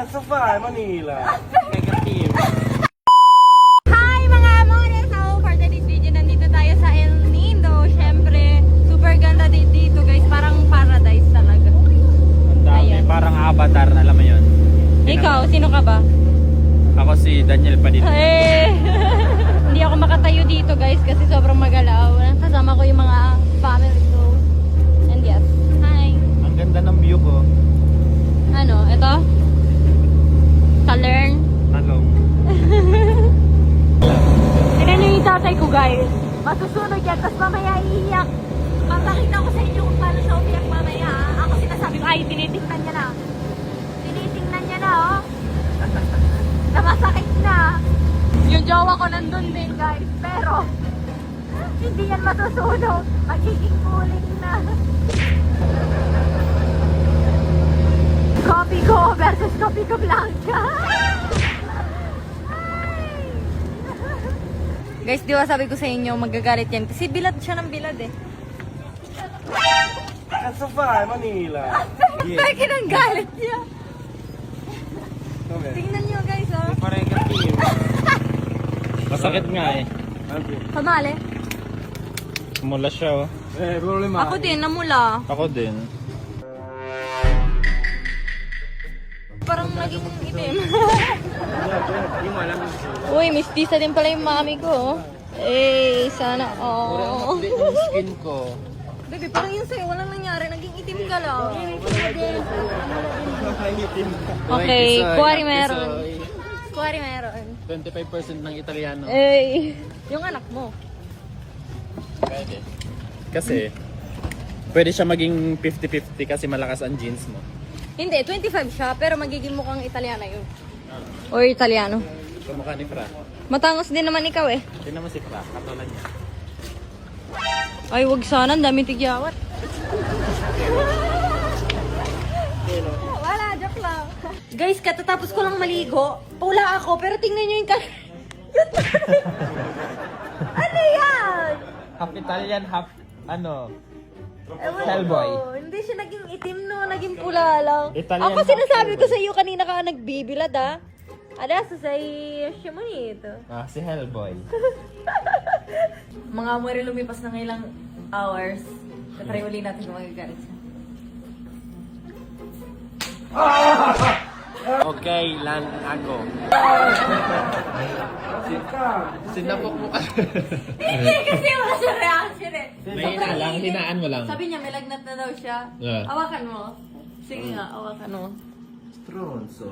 Nasa Manila. Negative. Hi mga amore! So for today's video, nandito tayo sa El Nido. Siyempre, super ganda dito guys. Parang paradise talaga. Ang dami, Ayan. parang avatar, alam mo yun. Ikaw, sino ka ba? Ako si Daniel Padilla. Eh, hindi ako makatayo dito guys kasi sobrang magalaw. Kasama ko yung mga family ko. And yes, hi! Ang ganda ng view ko. Ano, ito? Talern. Talong. Tignan niyo yung tatay ko guys. Masusunod yan, tapos mamaya iiyak. Papakita ko sa inyo kung paano siya umiyak mamaya. Ako sinasabi ko, ay, tinitingnan niya na. Tinitingnan niya na, oh. Namasakit na. Yung jowa ko nandun din guys. Pero, hindi yan masusunog. Magiging kuling na. Copy ko versus copy ko Blanca. Guys, di ba sabi ko sa inyo magagalit yan? Kasi bilad siya ng bilad eh. Nasa Manila. Bakit ang galit niya? Okay. Tingnan niyo guys oh. Negative. Masakit nga eh. Kamali. Mula siya oh. Problema. Ako din, namula. Ako din. Parang naging itim. Uy, mistisa din pala yung mami ko. Eh, sana oh. Update ng skin ko. Baby, parang yun sa'yo, walang nangyari. Naging itim ka lang. Okay, kuwari meron. Kuwari meron. 25% ng Italiano. Eh, yung anak mo. Pwede. Kasi, pwede siya maging 50-50 kasi malakas ang jeans mo. Hindi, 25 siya, pero magiging mukhang Italiana yun. Or Italiano. Kamukha ni Fra. Matangos din naman ikaw eh. Tingnan mo si Fra, katulad niya. Ay, wag sana, ang daming tigyawat. Wala, joke lang. Guys, katatapos ko lang maligo. Pula ako, pero tingnan nyo yung ano yan? Half Italian, half ano. Ewan Hellboy. ko. Hindi siya naging itim no, naging pula lang. Italian Ako sinasabi half ko sa iyo kanina ka nagbibilad ah. Adesso sei sciamonito. Ah, si Hellboy. Mga amore, lumipas na ng ilang hours. Tatry uli natin kung magagalit siya. Okay, land ako. Sinapok mo ka. Hindi kasi wala siya reaction eh. Mahina lang, hinaan mo lang. Sabi niya may lagnat na daw siya. Yeah. Hawakan mo. Sige nga, hawakan mo. Stronzo.